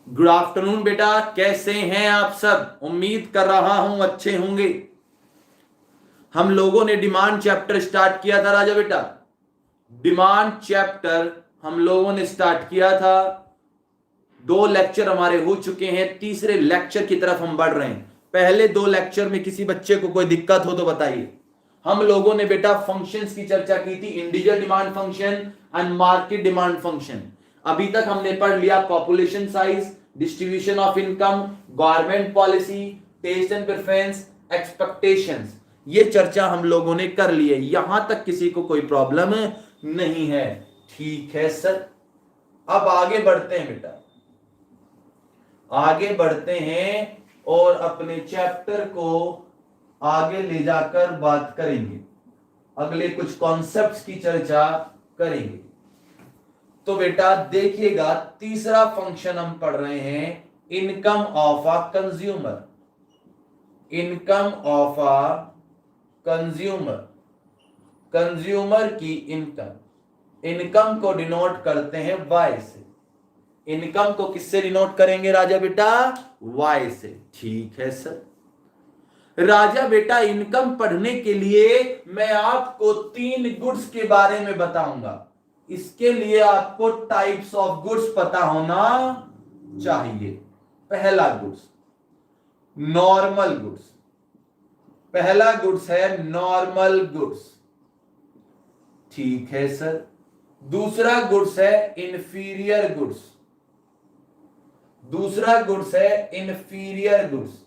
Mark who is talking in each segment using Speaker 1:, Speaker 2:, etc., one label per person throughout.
Speaker 1: Good afternoon बेटा, कैसे हैं आप सब? उम्मीद कर रहा हूं अच्छे होंगे। हम लोगों ने डिमांड चैप्टर स्टार्ट किया था राजा बेटा। डिमांड चैप्टर हम लोगों ने स्टार्ट किया था। 2 लेक्चर हमारे हो चुके हैं, तीसरे लेक्चर की तरफ हम बढ़ रहे हैं। पहले 2 लेक्चर में किसी बच्चे को कोई दिक्कत हो तो बताइए। हम लोगों ने बेटा फंक्शंस की चर्चा की थी, individual demand function and market demand function. अभी तक हमने पढ़ लिया population size, distribution of income, government policy, taste and preference, expectations. ये चर्चा हम लोगों ने कर ली है। यहां तक किसी को कोई प्रॉब्लम नहीं है? ठीक है सर। अब आगे बढ़ते हैं बेटा, आगे बढ़ते हैं और अपने चैप्टर को आगे ले जाकर बात करेंगे। अगले कुछ कॉन्सेप्ट्स की चर्चा करेंगे। तो बेटा देखिएगा, तीसरा फंक्शन हम पढ़ रहे हैं, income of a consumer. Income of a consumer, consumer की इनकम। इनकम को डिनोट करते हैं वाई से। इनकम को किससे डिनोट करेंगे राजा बेटा? वाई से। ठीक है सर। राजा बेटा इनकम पढ़ने के लिए मैं आपको 3 गुड्स के बारे में बताऊंगा। इसके लिए आपको टाइप्स ऑफ गुड्स पता होना चाहिए। पहला गुड्स नॉर्मल गुड्स। पहला गुड्स है नॉर्मल गुड्स। ठीक है सर। दूसरा गुड्स है इंफीरियर गुड्स। दूसरा गुड्स है इंफीरियर गुड्स।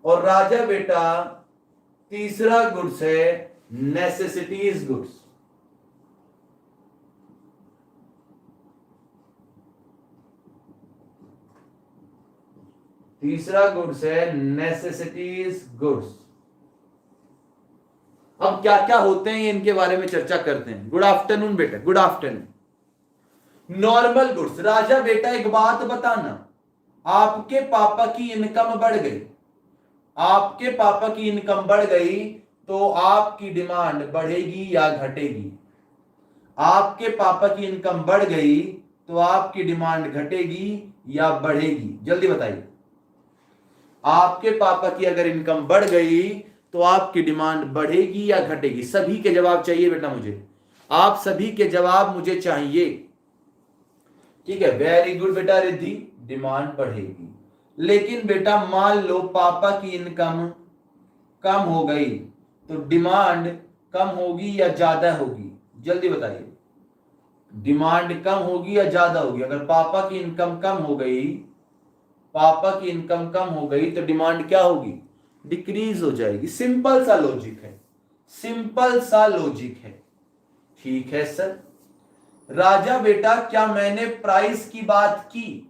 Speaker 1: और राजा बेटा तीसरा गुड्स है नेसेसिटीज गुड्स। तीसरा गुड्स है नेसेसिटीज गुड्स। अब क्या क्या होते हैं इनके बारे में चर्चा करते हैं। गुड आफ्टरनून बेटा, गुड आफ्टरनून। Normal goods. राजा बेटा एक बात बताना, आपके पापा की इनकम बढ़ गई, आपके पापा की इनकम बढ़ गई तो आपकी डिमांड बढ़ेगी या घटेगी? आपके पापा की इनकम बढ़ गई तो आपकी डिमांड घटेगी या बढ़ेगी? जल्दी बताइए। आपके पापा की अगर इनकम बढ़ गई तो आपकी डिमांड बढ़ेगी या घटेगी? सभी के जवाब चाहिए बेटा मुझे, आप सभी के जवाब मुझे चाहिए। ठीक है, वेरी गुड बेटा रिद्धि, डिमांड बढ़ेगी। लेकिन बेटा मान लो पापा की इनकम कम हो गई तो डिमांड कम होगी या ज्यादा होगी? जल्दी बताइए। डिमांड कम होगी या ज्यादा होगी? अगर पापा की इनकम कम हो गई, पापा की इनकम कम हो गई तो डिमांड क्या होगी? डिक्रीज हो जाएगी। सिंपल सा लॉजिक है, सिंपल सा लॉजिक है। ठीक है सर। राजा बेटा क्या मैंने प्राइस की बात की?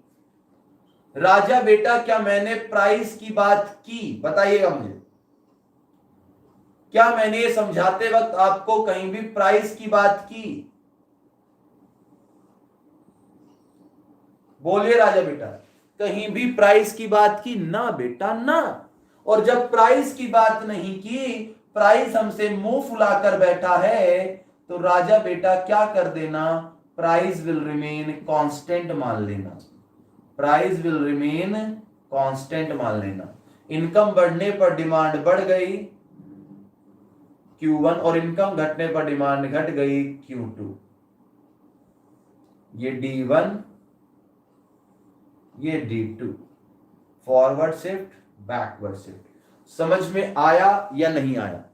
Speaker 1: राजा बेटा क्या मैंने प्राइस की बात की? बताइएगा मुझे। क्या मैंने ये समझाते वक्त आपको कहीं भी प्राइस की बात की? बोलिए राजा बेटा, कहीं भी प्राइस की बात की? ना बेटा ना। और जब प्राइस की बात नहीं की, प्राइस हमसे मुंह फुलाकर बैठा है, तो राजा बेटा क्या कर देना? प्राइस विल रिमेन कांस्टेंट मान लेना। प्राइस विल रिमेन कांस्टेंट मान लेना। इनकम बढ़ने पर डिमांड बढ़ गई Q1 और इनकम घटने पर डिमांड घट गई Q2। ये D1, ये D2। Forward shift, backward shift. समझ में आया या नहीं आया?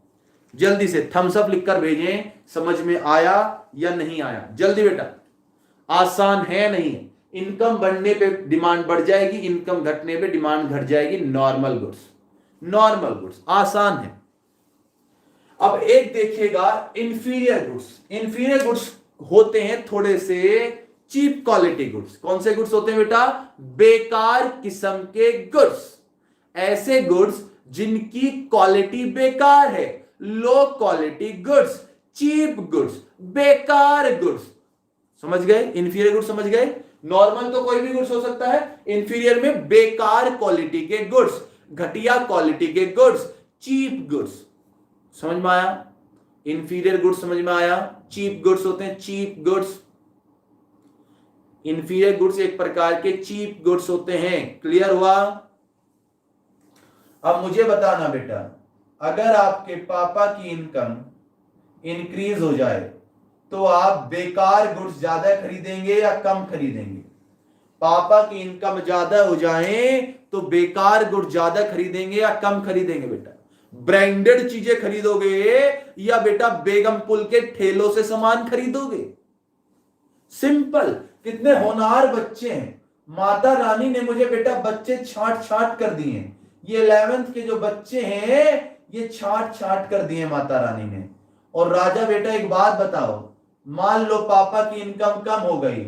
Speaker 1: जल्दी से थम्स अप लिखकर भेजें, समझ में आया या नहीं आया? जल्दी बेटा, आसान है नहीं है? इनकम बढ़ने पे डिमांड बढ़ जाएगी, इनकम घटने पे डिमांड घट जाएगी। नॉर्मल गुड्स, नॉर्मल गुड्स आसान है। अब एक देखिएगा इंफीरियर गुड्स। इंफीरियर गुड्स होते हैं थोड़े से चीप क्वालिटी गुड्स। कौन से गुड्स होते हैं बेटा? बेकार किस्म के गुड्स। ऐसे गुड्स जिनकी क्वालिटी बेकार है, low quality goods, cheap goods, बेकार गुड्स। समझ गए? इंफीरियर गुड्स समझ गए? नॉर्मल तो कोई भी गुड्स हो सकता है, इंफीरियर में बेकार क्वालिटी के गुड्स, घटिया क्वालिटी के गुड्स, चीप गुड्स। समझ में आया? इंफीरियर गुड्स समझ में आया? चीप गुड्स होते हैं चीप गुड्स। इंफीरियर गुड्स एक प्रकार के चीप गुड्स होते हैं। क्लियर हुआ? अब मुझे बताना बेटा, अगर आपके पापा की इनकम इंक्रीज हो जाए तो आप बेकार गुड्स ज्यादा खरीदेंगे या कम खरीदेंगे? पापा की इनकम ज्यादा हो जाए तो बेकार गुड्स ज्यादा खरीदेंगे या कम खरीदेंगे बेटा? ब्रांडेड चीजें खरीदोगे या बेटा बेगम पुल के ठेलों से सामान खरीदोगे? सिंपल। कितने होनहार बच्चे हैं, माता रानी ने मुझे बेटा बच्चे छांट छांट कर दिए। ये 11th के जो बच्चे हैं ये छांट छांट कर दिए माता रानी ने। और राजा बेटा एक बात बताओ, मान लो पापा की इनकम कम हो गई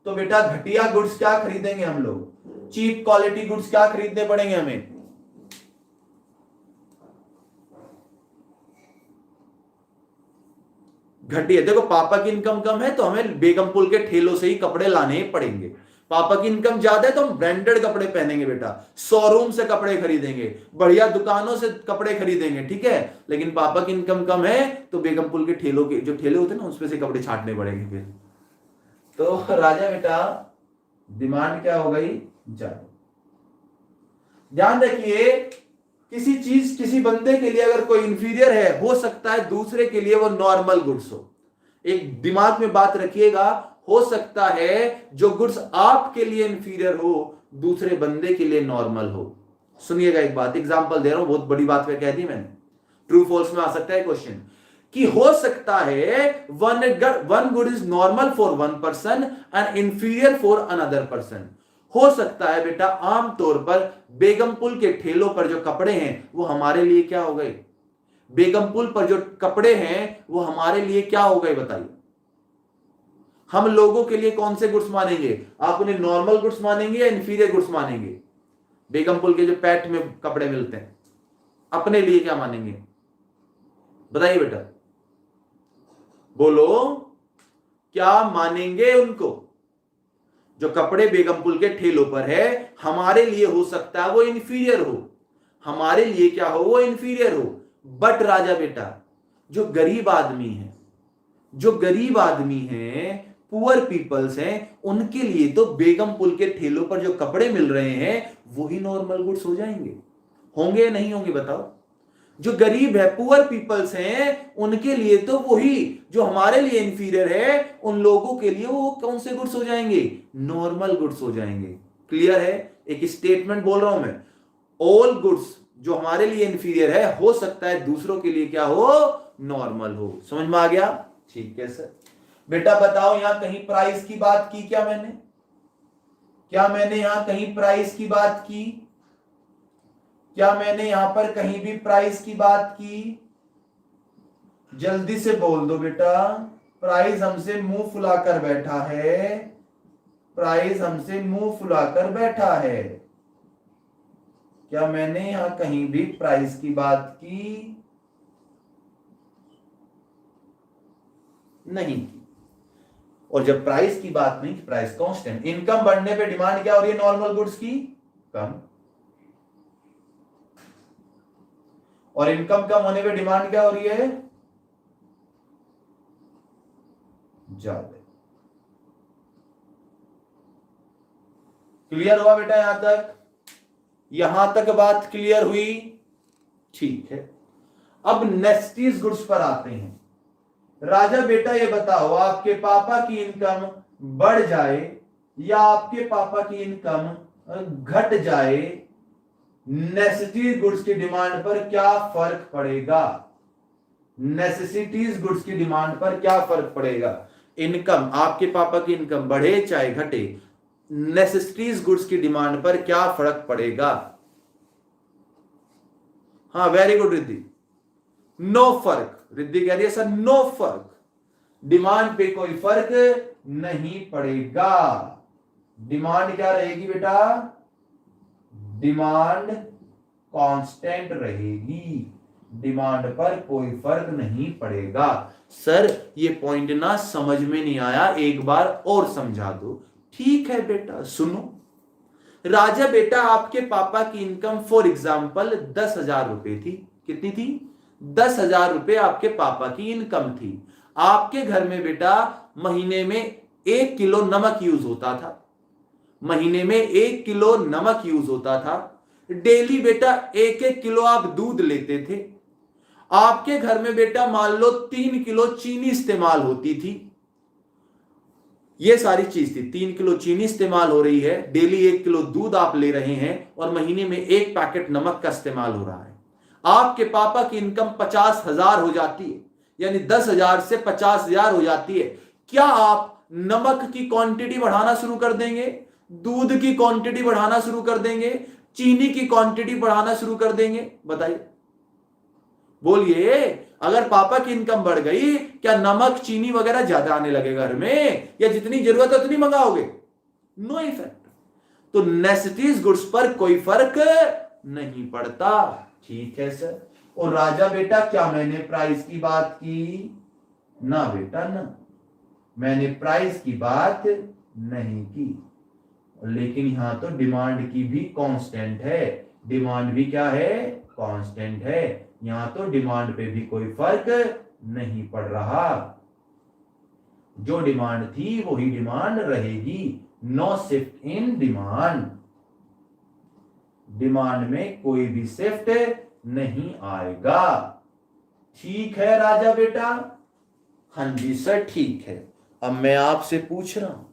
Speaker 1: तो बेटा घटिया गुड्स क्या खरीदेंगे हम लोग? चीप क्वालिटी गुड्स क्या खरीदने पड़ेंगे हमें? घटिया। देखो पापा की इनकम कम है तो हमें बेगमपुल के ठेलों से ही कपड़े लाने ही पड़ेंगे। पापा की इनकम ज्यादा है तो हम ब्रांडेड कपड़े पहनेंगे बेटा, शोरूम से कपड़े खरीदेंगे, बढ़िया दुकानों से कपड़े खरीदेंगे, ठीक है। लेकिन पापा की इनकम कम है तो बेगमपुल के ठेलों के जो ठेले होते हैं ना उसमें से कपड़े छांटने पड़ेंगे फिर। तो राजा बेटा डिमांड क्या हो गई? ज्यादा। ध्यान रखिए, किसी चीज किसी बंदे के लिए अगर कोई इंफीरियर है, हो सकता है दूसरे के लिए वो नॉर्मल गुड्स हो। एक दिमाग में बात रखिएगा, हो सकता है जो गुड्स आपके लिए इंफीरियर हो दूसरे बंदे के लिए नॉर्मल हो। सुनिएगा एक बात, एग्जांपल दे रहा हूं, बहुत बड़ी बात कह दी मैंने, ट्रू फॉल्स में आ सकता है क्वेश्चन, कि हो सकता है one good is normal for one person and inferior for another person. हो सकता है बेटा आमतौर पर बेगमपुल के ठेलों पर जो कपड़े हैं वो हमारे लिए क्या हो गए? बेगमपुल पर जो कपड़े हैं वो हमारे लिए क्या हो गए बताइए? हम लोगों के लिए कौन से गुड्स मानेंगे? आप उन्हें नॉर्मल गुड्स मानेंगे या इंफीरियर गुड्स मानेंगे? बेगमपुल के जो पैट में कपड़े मिलते हैं अपने लिए क्या मानेंगे? बताइए बेटा, बोलो, क्या मानेंगे उनको? जो कपड़े बेगमपुल के ठेलों पर है हमारे लिए हो सकता है वो इंफीरियर हो, हमारे लिए क्या हो? वो इंफीरियर हो। बट राजा बेटा जो गरीब आदमी है, जो गरीब आदमी है, पुअर पीपल्स हैं, उनके लिए तो बेगमपुल के ठेलों पर जो कपड़े मिल रहे हैं वही नॉर्मल गुड्स हो जाएंगे। होंगे या नहीं होंगे बताओ? जो गरीब है, पुअर पीपल्स हैं, उनके लिए तो वही जो हमारे लिए इंफीरियर है उन लोगों के लिए वो कौन से गुड्स हो जाएंगे? नॉर्मल गुड्स हो जाएंगे। क्लियर है? एक स्टेटमेंट बोल रहा हूं मैं, ऑल गुड्स जो हमारे लिए इंफीरियर है हो सकता है दूसरों के लिए क्या हो? नॉर्मल हो। समझ में आ गया? ठीक है सर। बेटा बताओ यहां कहीं प्राइस की बात की क्या मैंने? क्या मैंने यहां कहीं प्राइस की बात की? क्या मैंने यहां पर कहीं भी प्राइस की बात की? जल्दी से बोल दो बेटा। प्राइस हमसे मुंह फुलाकर बैठा है, प्राइस हमसे मुंह फुलाकर बैठा है। क्या मैंने यहां कहीं भी प्राइस की बात की? नहीं की। और जब प्राइस की बात नहीं की, प्राइस कांस्टेंट, इनकम बढ़ने पे डिमांड क्या हो रही है नॉर्मल गुड्स की? कम। और इनकम कम होने पे डिमांड क्या हो रही है? ज्यादा। क्लियर हुआ बेटा यहां तक? यहां तक बात क्लियर हुई? ठीक है। अब नेस्टीज गुड्स पर आते हैं। राजा बेटा ये बताओ, आपके पापा की इनकम बढ़ जाए या आपके पापा की इनकम घट जाए, नेसेसिटी गुड्स की डिमांड पर क्या फर्क पड़ेगा? नेसेसिटीज गुड्स की डिमांड पर क्या फर्क पड़ेगा? इनकम, आपके पापा की इनकम बढ़े चाहे घटे, नेसेसिटीज गुड्स की डिमांड पर क्या फर्क पड़ेगा? हाँ वेरी गुड रिद्धि, नो फर्क। रिद्धि कह रही है सर नो फर्क, डिमांड पे कोई फर्क नहीं पड़ेगा। डिमांड क्या रहेगी बेटा? डिमांड कांस्टेंट रहेगी, डिमांड पर कोई फर्क नहीं पड़ेगा। सर ये पॉइंट ना समझ में नहीं आया, एक बार और समझा दो। ठीक है बेटा सुनो, राजा बेटा आपके पापा की इनकम फॉर एग्जाम्पल 10,000 रुपए थी। कितनी थी? 10,000 रुपए आपके पापा की इनकम थी। आपके घर में बेटा महीने में 1 किलो नमक यूज होता था, महीने में 1 किलो नमक यूज होता था, डेली बेटा 1-1 किलो आप दूध लेते थे, आपके घर में बेटा मान लो 3 किलो चीनी इस्तेमाल होती थी, ये सारी चीज थी, 3 किलो चीनी इस्तेमाल हो रही है, डेली 1 किलो दूध आप ले रहे हैं और महीने में 1 पैकेट नमक का इस्तेमाल हो रहा है। आपके पापा की इनकम 50,000 हो जाती है, यानी 10,000 से 50,000 हो जाती है। क्या आप नमक की क्वांटिटी बढ़ाना शुरू कर देंगे, दूध की क्वांटिटी बढ़ाना शुरू कर देंगे, चीनी की क्वांटिटी बढ़ाना शुरू कर देंगे? बताइए, बोलिए। अगर पापा की इनकम बढ़ गई, क्या नमक चीनी वगैरह ज्यादा आने लगे घर में, या जितनी जरूरत है उतनी मंगाओगे? No effect. तो नेसेसिटीज गुड्स पर कोई फर्क नहीं पड़ता। ठीक है सर। और राजा बेटा, क्या मैंने प्राइस की बात की? ना बेटा ना, मैंने प्राइस की बात नहीं की, लेकिन यहां तो डिमांड की भी कांस्टेंट है। डिमांड भी क्या है? कांस्टेंट है। यहां तो डिमांड पे भी कोई फर्क नहीं पड़ रहा, जो डिमांड थी वही डिमांड रहेगी। No shift in demand, demand में कोई भी शिफ्ट नहीं आएगा। ठीक है राजा बेटा? हाँ जी सर, ठीक है। अब मैं आपसे पूछ रहा हूं,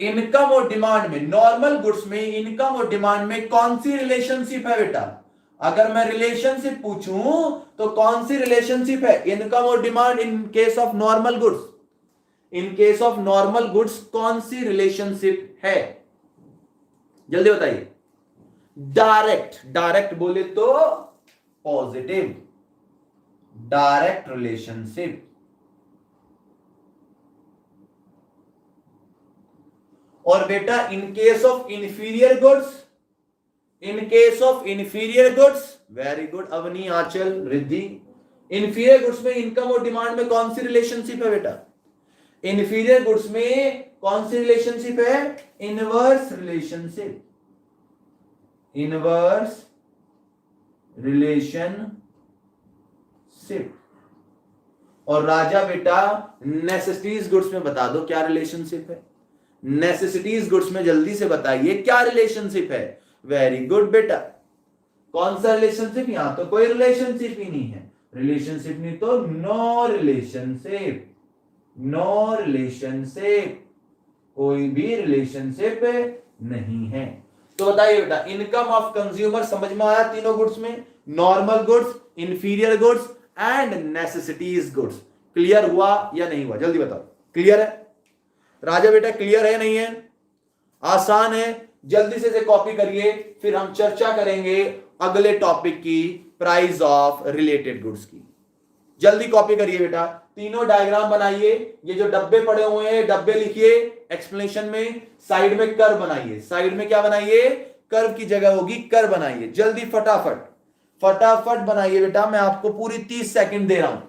Speaker 1: इनकम और डिमांड में, नॉर्मल गुड्स में इनकम और डिमांड में कौन सी रिलेशनशिप है बेटा? अगर मैं रिलेशनशिप पूछूं तो कौन सी रिलेशनशिप है इनकम और demand in case of normal goods? In case of normal goods कौन सी रिलेशनशिप है? जल्दी बताइए। डायरेक्ट, डायरेक्ट बोले तो पॉजिटिव, डायरेक्ट रिलेशनशिप। और बेटा in case of inferior goods, in case of inferior goods, very good Avni, Aanchal, Riddhi, inferior goods में income और डिमांड में कौन सी रिलेशनशिप है बेटा? इंफीरियर गुड्स में कौन सी रिलेशनशिप है? Inverse relationship, inverse relationship. और राजा बेटा नेसेसिटीज गुड्स में बता दो क्या रिलेशनशिप है? नेसेसिटीज गुड्स में जल्दी से बताइए क्या रिलेशनशिप है? वेरी गुड बेटा, कौन सा रिलेशनशिप? यहां तो कोई रिलेशनशिप ही नहीं है। रिलेशनशिप नहीं तो नो रिलेशनशिप, नो रिलेशनशिप, कोई भी रिलेशनशिप नहीं है। तो बताइए बेटा, इनकम ऑफ कंज्यूमर समझ में आया तीनों गुड्स में? Normal goods, inferior goods and necessities goods. Clear हुआ या नहीं हुआ? जल्दी बताओ। क्लियर है राजा बेटा? क्लियर है नहीं है? आसान है। जल्दी से कॉपी करिए, फिर हम चर्चा करेंगे अगले टॉपिक की, प्राइस ऑफ रिलेटेड गुड्स की। जल्दी कॉपी करिए बेटा, तीनों डायग्राम बनाइए। ये जो डब्बे पड़े हुए हैं, डब्बे लिखिए एक्सप्लेनेशन में, साइड में कर्व बनाइए। साइड में क्या बनाइए? कर्व की जगह होगी कर बनाइए। जल्दी फटाफट फटाफट बनाइए बेटा, मैं आपको पूरी 30 सेकंड दे रहा हूं,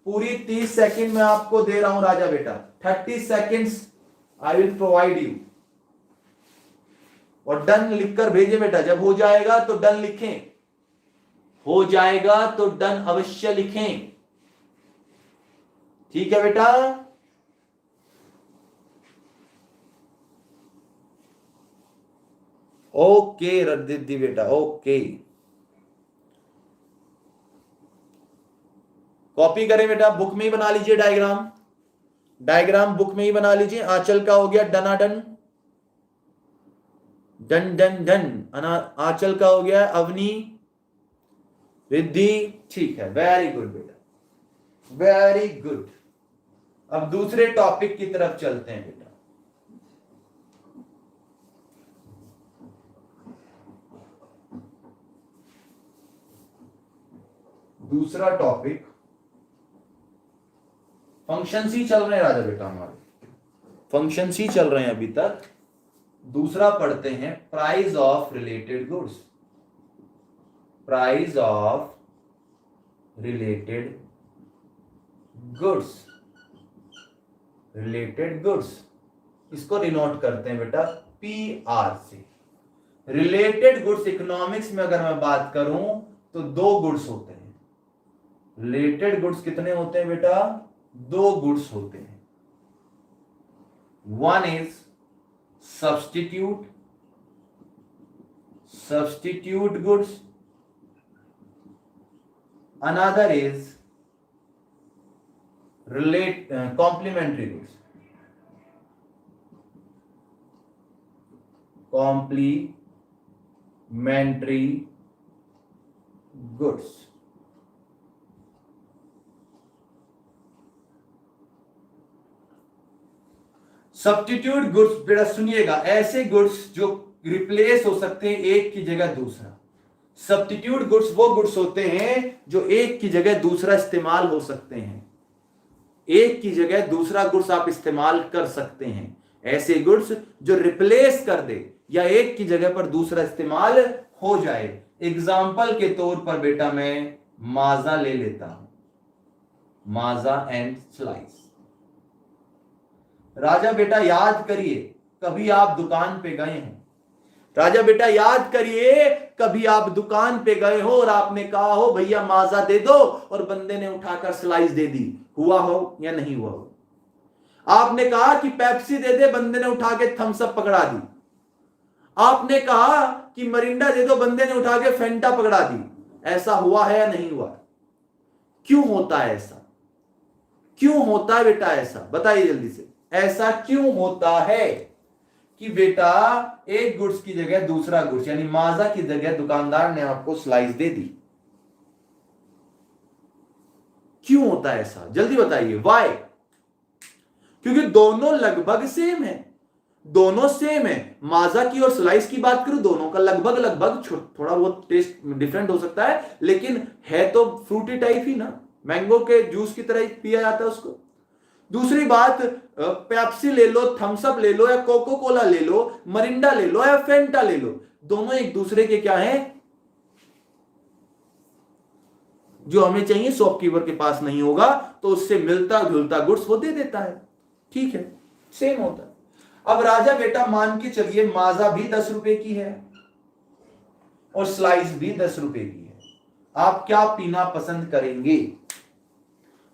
Speaker 1: पूरी 30 सेकंड मैं आपको दे रहा हूं राजा बेटा। 30 seconds I will provide you. और डन लिखकर भेजे बेटा, जब हो जाएगा तो डन लिखें, हो जाएगा तो डन अवश्य लिखें। ठीक है बेटा? ओके रद्दिद्दी बेटा, ओके। कॉपी करें बेटा, बुक में ही बना लीजिए डायग्राम, डायग्राम बुक में ही बना लीजिए। आंचल का हो गया डनाडन, डन डन डन। आंचल का हो गया अवनी, रिद्धि, ठीक है, वेरी गुड बेटा, वेरी गुड। अब दूसरे टॉपिक की तरफ चलते हैं बेटा। दूसरा टॉपिक फंक्शंस ही चल रहे हैं राजा बेटा, हमारे फंक्शंस ही चल रहे हैं अभी तक। दूसरा पढ़ते हैं price of related goods, price of related goods, related goods, इसको डिनोट करते हैं बेटा PR से। रिलेटेड गुड्स इकोनॉमिक्स में अगर मैं बात करूं तो 2 गुड्स होते हैं। रिलेटेड गुड्स कितने होते हैं बेटा? 2 गुड्स होते हैं। One is substitute goods, another is complementary goods. Complementary goods. Substitute goods बेटा सुनिएगा, ऐसे गुड्स जो रिप्लेस हो सकते हैं एक की जगह दूसरा। सब्स्टिट्यूट गुड्स वो गुड्स होते हैं जो एक की जगह दूसरा इस्तेमाल हो सकते हैं, एक की जगह दूसरा गुड्स आप इस्तेमाल कर सकते हैं। ऐसे गुड्स जो रिप्लेस कर दे या एक की जगह पर दूसरा इस्तेमाल हो जाए। एग्जाम्पल के तौर पर बेटा मैं माजा ले लेता हूं, माजा एंड स्लाइस। राजा बेटा याद करिए कभी आप दुकान पे गए हैं, राजा बेटा याद करिए कभी आप दुकान पे गए हो और आपने कहा हो भैया माजा दे दो और बंदे ने उठाकर स्लाइस दे दी, हुआ हो या नहीं हुआ हो? आपने कहा कि पेप्सी दे दे, बंदे ने उठा के थम्स अप पकड़ा दी। आपने कहा कि मरिंडा दे दो, बंदे ने उठा के फेंटा पकड़ा दी। ऐसा हुआ है या नहीं हुआ? क्यों होता है ऐसा? क्यों होता है बेटा ऐसा? बताइए जल्दी से, ऐसा क्यों होता है कि बेटा एक गुड्स की जगह दूसरा गुड्स यानी माजा की जगह दुकानदार ने आपको स्लाइस दे दी? क्यों होता है ऐसा? जल्दी बताइए व्हाई? क्योंकि दोनों लगभग सेम है, दोनों सेम है। माजा की और स्लाइस की बात करूं, दोनों का लगभग लगभग थोड़ा बहुत टेस्ट डिफरेंट हो सकता है, लेकिन है तो फ्रूटी टाइप ही ना, मैंगो के जूस की तरह ही पिया जाता है उसको। दूसरी बात, पेप्सी ले लो, थम्स अप ले लो या कोको कोला ले लो, मरिंडा ले लो या फेंटा ले लो, दोनों एक दूसरे के क्या हैं? जो हमें चाहिए शॉपकीपर के पास नहीं होगा तो उससे मिलता जुलता गुड्स वो दे देता है, ठीक है, सेम होता है। अब राजा बेटा मान के चलिए माजा भी 10 रुपए की है और स्लाइस भी 10 रुपए की है, आप क्या पीना पसंद करेंगे?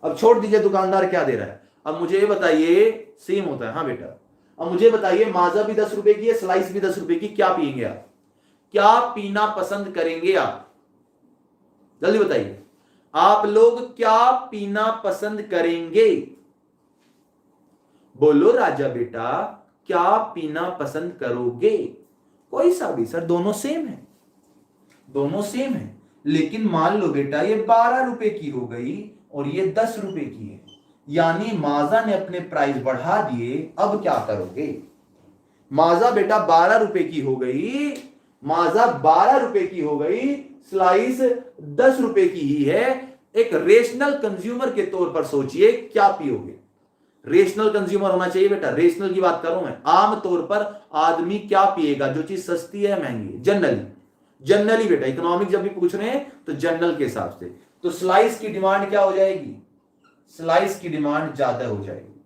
Speaker 1: अब छोड़ दीजिए दुकानदार क्या दे रहा है, अब मुझे ये बताइए, सेम होता है हाँ बेटा, अब मुझे बताइए माजा भी 10 रुपए की है, स्लाइस भी 10 रुपए की, क्या पिएंगे आप? क्या पीना पसंद करेंगे आप? जल्दी बताइए, आप लोग क्या पीना पसंद करेंगे? बोलो राजा बेटा, क्या पीना पसंद करोगे? कोई सा भी सर, दोनों सेम है, दोनों सेम है। लेकिन मान लो बेटा ये 12 रुपए की हो गई और ये 10 रुपए की है, यानी माजा ने अपने प्राइस बढ़ा दिए। अब क्या करोगे? माजा बेटा 12 रुपए की हो गई, माजा 12 रुपए की हो गई, स्लाइस 10 रुपए की ही है। एक रेशनल कंज्यूमर के तौर पर सोचिए, क्या पियोगे? रेशनल कंज्यूमर होना चाहिए बेटा, रेशनल की बात करूं मैं। आम तौर पर आदमी क्या पिएगा? जो चीज सस्ती है महंगी है, जनरली बेटा, इकोनॉमिक जब भी पूछ रहे हैं तो जनरल के हिसाब से। तो स्लाइस की डिमांड क्या हो जाएगी? स्लाइस की डिमांड ज्यादा हो जाएगी।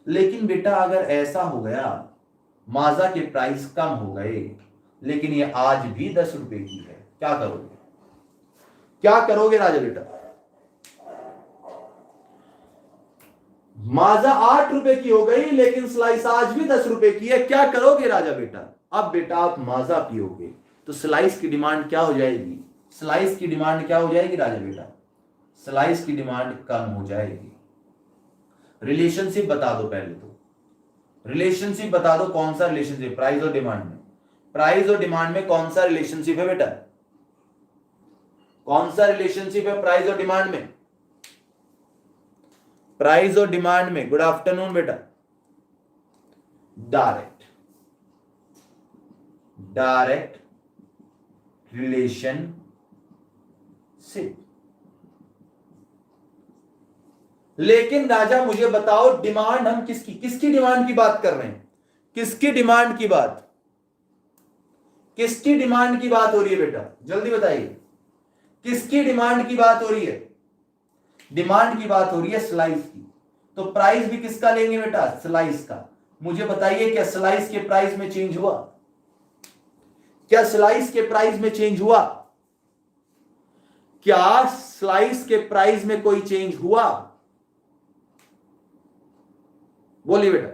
Speaker 1: लेकिन बेटा अगर ऐसा हो गया माजा के प्राइस कम हो गए लेकिन ये आज भी 10 रुपए की है, क्या करोगे? क्या करोगे राजा बेटा? माजा 8 रुपए की हो गई लेकिन स्लाइस आज भी 10 रुपए की है, क्या करोगे राजा बेटा? अब बेटा आप माजा पियोगे तो स्लाइस की डिमांड क्या हो जाएगी? स्लाइस की डिमांड क्या हो जाएगी राजा बेटा? स्लाइस की डिमांड कम हो जाएगी। रिलेशनशिप बता दो पहले तो, रिलेशनशिप बता दो, कौन सा रिलेशनशिप? प्राइस और डिमांड में, प्राइस और डिमांड में कौन सा रिलेशनशिप है बेटा? कौन सा रिलेशनशिप है प्राइस और डिमांड में? प्राइस और डिमांड में, गुड आफ्टरनून बेटा, डायरेक्ट रिलेशनशिप। लेकिन राजा मुझे बताओ डिमांड हम किसकी डिमांड की बात कर रहे हैं? किसकी डिमांड की बात? किसकी डिमांड की बात हो रही है बेटा? जल्दी बताइए, किसकी डिमांड की बात हो रही है? डिमांड की बात हो रही है स्लाइस की। तो प्राइस भी किसका लेंगे बेटा? स्लाइस का। मुझे बताइए क्या स्लाइस के प्राइस में चेंज हुआ? क्या स्लाइस के प्राइस में चेंज हुआ? क्या स्लाइस के प्राइस में कोई चेंज हुआ? बोलिए बेटा।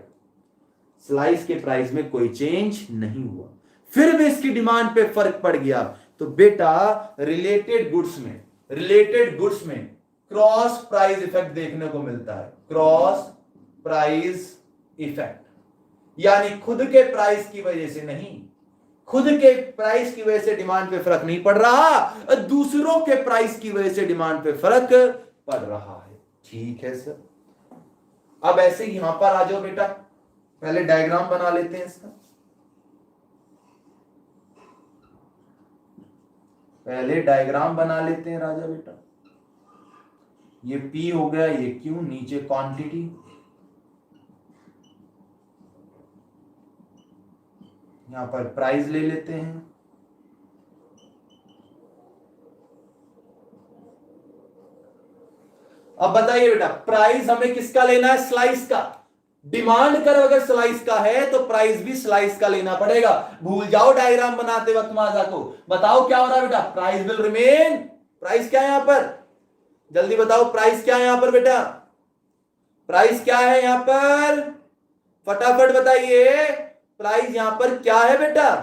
Speaker 1: स्लाइस के प्राइस में कोई चेंज नहीं हुआ, फिर भी इसकी डिमांड पे फर्क पड़ गया। तो बेटा रिलेटेड गुड्स में क्रॉस प्राइस इफेक्ट देखने को मिलता है, क्रॉस प्राइस इफेक्ट, यानी खुद के प्राइस की वजह से नहीं, खुद के प्राइस की वजह से डिमांड पे फर्क नहीं पड़ रहा, दूसरों के प्राइस की वजह से डिमांड पे फर्क पड़ रहा है। ठीक है सर, अब ऐसे ही यहां पर आ जाओ बेटा, पहले डायग्राम बना लेते हैं इसका, पहले डायग्राम बना लेते हैं राजा बेटा। ये P हो गया, ये Q, नीचे क्वांटिटी, यहां पर प्राइस ले लेते हैं, अब बताइए बेटा प्राइस हमें किसका लेना है, स्लाइस का। डिमांड कर अगर स्लाइस का है तो प्राइस भी स्लाइस का लेना पड़ेगा। भूल जाओ डायग्राम बनाते वक्त माजा को। बताओ क्या हो रहा है बेटा, प्राइस विल रिमेन, प्राइस क्या है यहां पर, जल्दी बताओ प्राइस क्या है यहां पर बेटा, प्राइस क्या है यहां पर, फटाफट बताइए प्राइस यहां पर क्या है बेटा,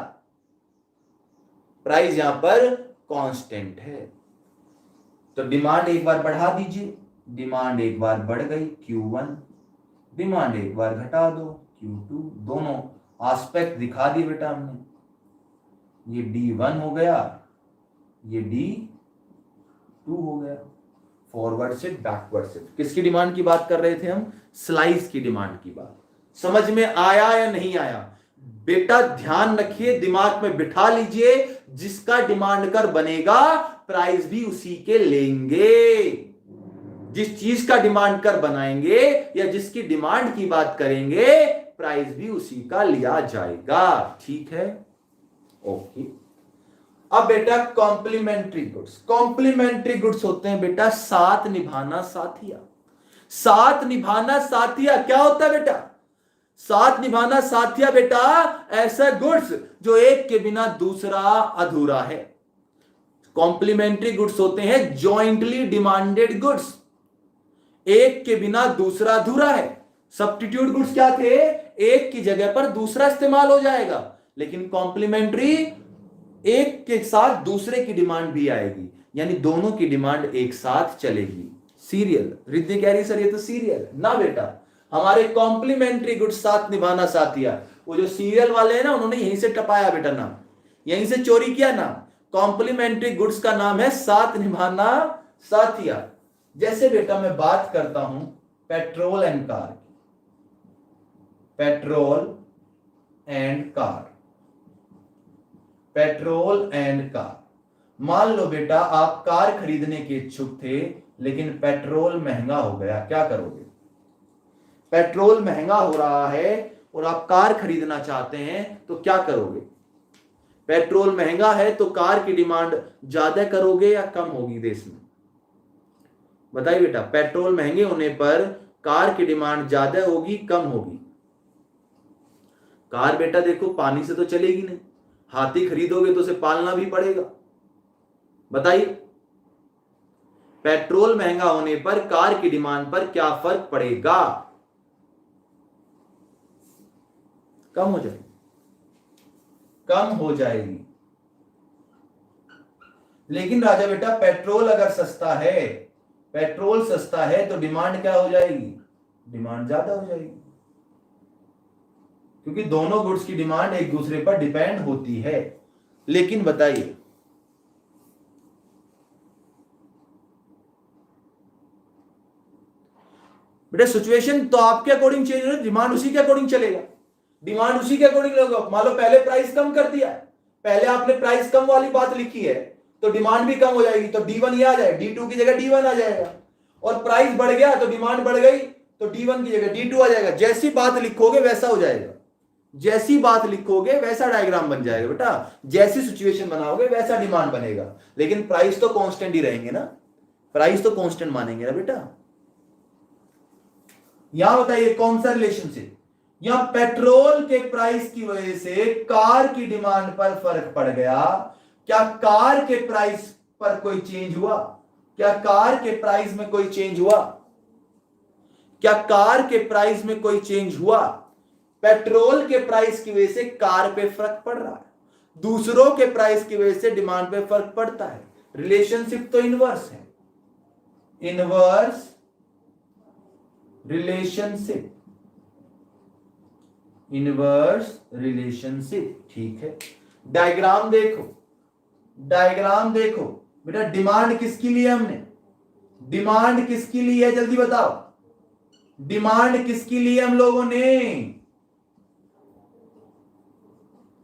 Speaker 1: प्राइस यहां पर कांस्टेंट है। तो डिमांड एक बार बढ़ा दीजिए, डिमांड एक बार बढ़ गई Q1, डिमांड एक बार घटा दो Q2, दोनों एस्पेक्ट दिखा दिए बेटा हमने, ये D1 हो गया, ये D2 हो गया, फॉरवर्ड शिफ्ट बैकवर्ड शिफ्ट। किसकी डिमांड की बात कर रहे थे हम, स्लाइस की डिमांड की बात। समझ में आया या नहीं आया बेटा, ध्यान रखिए, दिमाग में बिठा लीजिए, जिसका डिमांड कर बनेगा प्राइस भी उसी के लेंगे। जिस चीज का डिमांड कर बनाएंगे या जिसकी डिमांड की बात करेंगे प्राइस भी उसी का लिया जाएगा। ठीक है, ओके। अब बेटा कॉम्प्लीमेंट्री गुड्स, कॉम्प्लीमेंट्री गुड्स होते हैं बेटा साथ निभाना साथिया। साथ निभाना साथिया क्या होता है बेटा, साथ निभाना साथिया बेटा ऐसा गुड्स जो एक के बिना दूसरा अधूरा है। कॉम्प्लीमेंट्री गुड्स होते हैं जॉइंटली डिमांडेड गुड्स, एक के बिना दूसरा अधूरा है। सब्स्टिट्यूट गुड्स क्या थे, एक की जगह पर दूसरा इस्तेमाल हो जाएगा, लेकिन कॉम्प्लीमेंट्री एक के साथ दूसरे की डिमांड भी आएगी, यानी दोनों की डिमांड एक साथ चलेगी। सीरियल, रिद्धि कह रही सर ये तो सीरियल ना बेटा, हमारे कॉम्प्लीमेंट्री गुड्स साथ निभाना साथिया, वो जो सीरियल वाले हैं ना उन्होंने यहीं से टपाया बेटा नाम, यहीं से चोरी किया नाम। कॉम्प्लीमेंट्री गुड्स का नाम है साथ निभाना साथिया। जैसे बेटा मैं बात करता हूं petrol and car, petrol and car, petrol and car. मान लो बेटा आप कार खरीदने के इच्छुक थे लेकिन पेट्रोल महंगा हो गया, क्या करोगे, पेट्रोल महंगा हो रहा है और आप कार खरीदना चाहते हैं तो क्या करोगे। पेट्रोल महंगा है तो कार की डिमांड ज्यादा करोगे या कम होगी देश में, बताइए बेटा। पेट्रोल महंगे होने पर कार की डिमांड ज्यादा होगी कम होगी। कार बेटा देखो पानी से तो चलेगी नहीं, हाथी खरीदोगे तो उसे पालना भी पड़ेगा। बताइए पेट्रोल महंगा होने पर कार की डिमांड पर क्या फर्क पड़ेगा, कम हो जाएगी, कम हो जाएगी। लेकिन राजा बेटा पेट्रोल अगर सस्ता है, पेट्रोल सस्ता है तो डिमांड क्या हो जाएगी, डिमांड ज्यादा हो जाएगी, क्योंकि दोनों गुड्स की डिमांड एक दूसरे पर डिपेंड होती है। लेकिन बताइए बेटा सिचुएशन तो आपके अकॉर्डिंग चेंज हो रही है, डिमांड उसी के अकॉर्डिंग चलेगा, डिमांड उसी के अकॉर्डिंग लगेगा। मान लो पहले प्राइस कम कर दिया, पहले आपने प्राइस कम वाली बात लिखी है तो डिमांड भी कम हो जाएगी, तो D1 ये आ जाएगा, D2 की जगह D1 आ जाएगा। और प्राइस बढ़ गया तो डिमांड बढ़ गई तो D1 की जगह D2 आ जाएगा। जैसी बात लिखोगे वैसा हो जाएगा, जैसी बात लिखोगे वैसा डायग्राम बन जाएगा बेटा, जैसी सिचुएशन बनाओगे वैसा डिमांड बनेगा। लेकिन प्राइस तो कांस्टेंट ही रहेंगे ना, प्राइस तो कांस्टेंट मानेंगे ना बेटा। यहां बताइए कौन सा रिलेशनशिप, यहां पेट्रोल के प्राइस की वजह से कार की डिमांड पर फर्क पड़ गया। क्या कार के प्राइस पर कोई चेंज हुआ, क्या कार के प्राइस में कोई चेंज हुआ, क्या कार के प्राइस में कोई चेंज हुआ। पेट्रोल के प्राइस की वजह से कार पे फर्क पड़ रहा है, दूसरों के प्राइस की वजह से डिमांड पे फर्क पड़ता है। रिलेशनशिप तो इनवर्स है, इनवर्स रिलेशनशिप, इनवर्स रिलेशनशिप। ठीक है, डायग्राम देखो, डायग्राम देखो बेटा। डिमांड किसकी ली है हमने, डिमांड किसकी ली है, जल्दी बताओ, डिमांड किसकी ली है हम लोगों ने,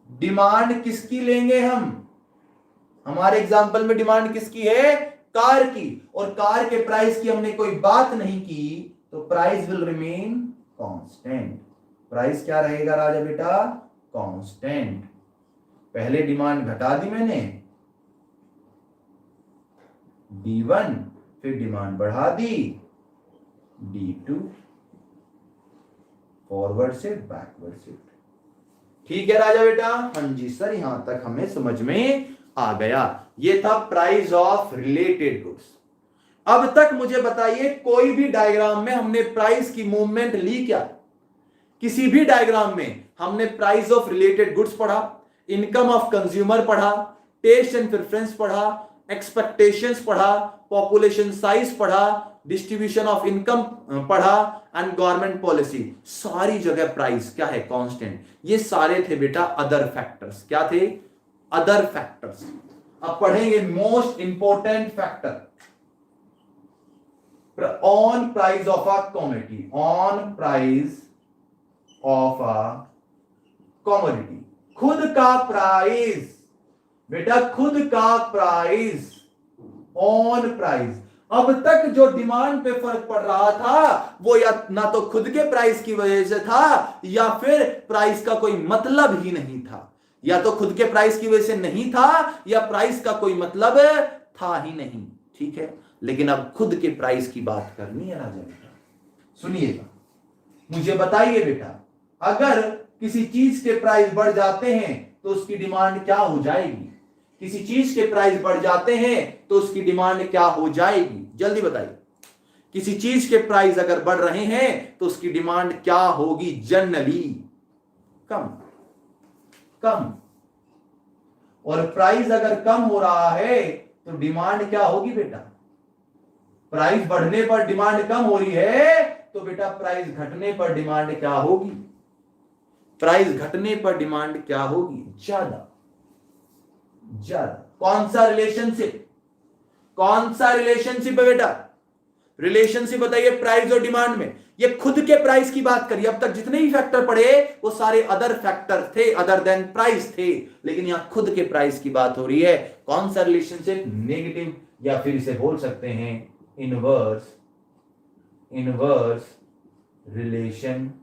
Speaker 1: डिमांड किसकी लेंगे हम, हमारे एग्जांपल में डिमांड किसकी है, कार की, और कार के प्राइस की हमने कोई बात नहीं की, तो price will remain constant. Price क्या रहेगा राजा बेटा, कांस्टेंट। पहले डिमांड घटा दी मैंने D1, फिर डिमांड बढ़ा दी D2, forward shift backward shift. ठीक है राजा बेटा, हाँ जी सर, यहां तक हमें समझ में आ गया। ये था प्राइस ऑफ रिलेटेड गुड्स। अब तक मुझे बताइए कोई भी डायग्राम में हमने प्राइस की मूवमेंट ली क्या, किसी भी डायग्राम में हमने प्राइस ऑफ रिलेटेड गुड्स पढ़ा, इनकम ऑफ कंज्यूमर पढ़ा, टेस्ट एंड प्रेफरेंस पढ़ा, एक्सपेक्टेशंस पढ़ा, पॉपुलेशन साइज पढ़ा, डिस्ट्रीब्यूशन ऑफ इनकम पढ़ा एंड गवर्नमेंट पॉलिसी। सारी जगह प्राइस क्या है, कांस्टेंट। ये सारे थे बेटा अदर फैक्टर्स, क्या थे, अदर फैक्टर्स। अब पढ़ेंगे most important factor on price of a commodity, on price of a commodity. खुद का प्राइस बेटा, खुद का प्राइस, ऑन प्राइस। अब तक जो डिमांड पे फर्क पड़ रहा था वो या ना तो खुद के प्राइस की वजह से था, या फिर प्राइस का कोई मतलब ही नहीं था, या तो खुद के प्राइस की वजह से नहीं था, या प्राइस का कोई मतलब था ही नहीं। ठीक है, लेकिन अब खुद के प्राइस की बात करनी है राजा बेटा। सुनिएगा, मुझे बताइए बेटा, अगर किसी चीज के प्राइस बढ़ जाते हैं तो उसकी डिमांड क्या हो जाएगी, किसी चीज के प्राइस बढ़ जाते हैं तो उसकी डिमांड क्या हो जाएगी, जल्दी बताइए। किसी चीज के प्राइस अगर बढ़ रहे हैं तो उसकी डिमांड क्या होगी, जनरली कम, कम। और प्राइस अगर कम हो रहा है तो डिमांड क्या होगी बेटा, प्राइस बढ़ने पर डिमांड कम हो रही है तो बेटा प्राइस घटने पर डिमांड क्या होगी, प्राइस घटने पर डिमांड क्या होगी, ज्यादा, ज्यादा। कौन सा रिलेशनशिप, कौन सा रिलेशनशिप है बेटा, रिलेशनशिप बताइए प्राइस और डिमांड में। ये खुद के प्राइस की बात करिए, अब तक जितने भी फैक्टर पढ़े वो सारे अदर फैक्टर थे, अदर देन प्राइस थे, लेकिन यहां खुद के प्राइस की बात हो रही है। कौन सा रिलेशनशिप, नेगेटिव, या फिर इसे बोल सकते हैं इनवर्स, इनवर्स रिलेशनशिप।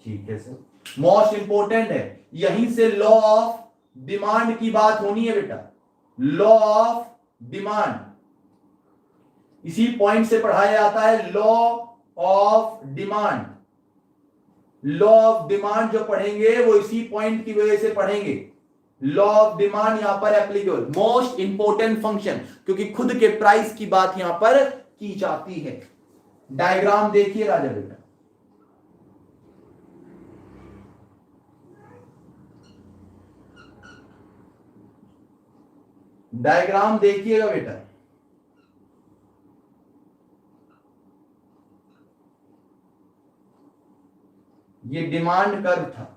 Speaker 1: ठीक है सर, मोस्ट इंपोर्टेंट है, यहीं से लॉ ऑफ डिमांड की बात होनी है बेटा, लॉ ऑफ डिमांड, इसी पॉइंट से पढ़ाया जाता है law of demand. Law of demand जो पढ़ेंगे वो इसी पॉइंट की वजह से पढ़ेंगे। लॉ ऑफ डिमांड यहां पर एप्लीकेबल, मोस्ट इंपोर्टेंट फंक्शन, क्योंकि खुद के प्राइस की बात यहां पर की जाती है। डायग्राम देखिए राजा बेटा, डायग्राम देखिएगा बेटा। ये डिमांड कर्व था,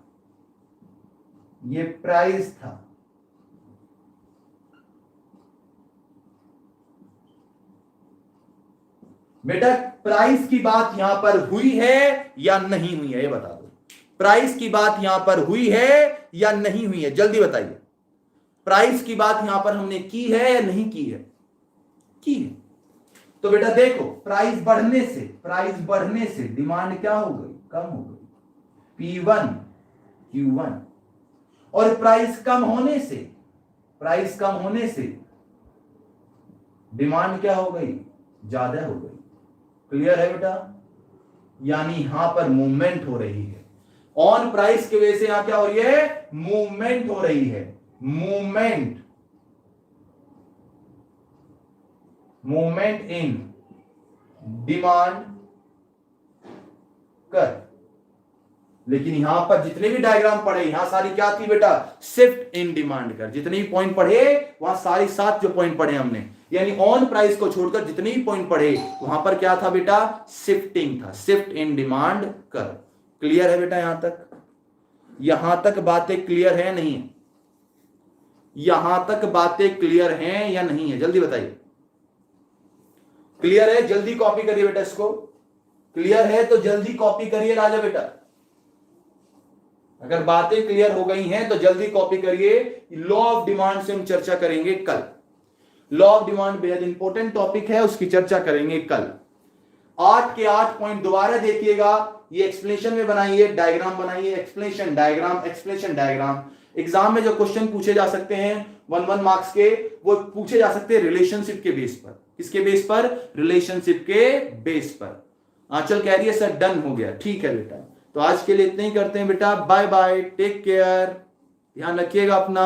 Speaker 1: ये प्राइस था, बेटा प्राइस की बात यहां पर हुई है या नहीं हुई है, ये बता दो। प्राइस की बात यहां पर हुई है या नहीं हुई है, जल्दी बताइए। प्राइस की बात यहां पर हमने की है या नहीं की है, की है। तो बेटा देखो, प्राइस बढ़ने से, प्राइस बढ़ने से डिमांड क्या हो गई, कम हो गई, P1 Q1। और प्राइस कम होने से, प्राइस कम होने से डिमांड क्या हो गई, ज्यादा हो गई। क्लियर है बेटा, यानी यहां पर मूवमेंट हो रही है, ऑन प्राइस की वजह से यहां क्या हो रही है, मूवमेंट हो रही है, मूवमेंट, मूवमेंट इन डिमांड कर। लेकिन यहां पर जितने भी डायग्राम पढ़े, यहां सारी क्या थी बेटा, शिफ्ट इन डिमांड कर। जितने भी पॉइंट पढ़े वहां सारी 7 जो पॉइंट पढ़े हमने, यानी ऑन प्राइस को छोड़कर जितने भी पॉइंट पढ़े वहां पर क्या था बेटा, शिफ्टिंग था, शिफ्ट इन डिमांड कर। क्लियर है बेटा? यहां तक बातें क्लियर है नहीं? यहां तक बातें क्लियर हैं या नहीं है, जल्दी बताइए। क्लियर है? जल्दी कॉपी करिए बेटा इसको। क्लियर है तो जल्दी कॉपी करिए राजा बेटा। अगर बातें क्लियर हो गई हैं तो जल्दी कॉपी करिए। लॉ ऑफ डिमांड से हम चर्चा करेंगे कल। लॉ ऑफ डिमांड बेहद इंपॉर्टेंट टॉपिक है, उसकी चर्चा करेंगे कल। 8 के 8 पॉइंट दोबारा देखिएगा, ये एक्सप्लेनेशन में बनाइए, डायग्राम बनाइए, explanation diagram, explanation diagram. Exam में जो क्वेश्चन पूछे जा सकते हैं 1 मार्क्स के, वो पूछे जा सकते हैं रिलेशनशिप के बेस पर। किसके बेस पर? रिलेशनशिप के बेस पर। आंचल कह रही है सर डन हो गया। ठीक है बेटा, तो आज के लिए इतना ही करते हैं बेटा। बाय बाय, टेक केयर, ध्यान रखिएगा अपना।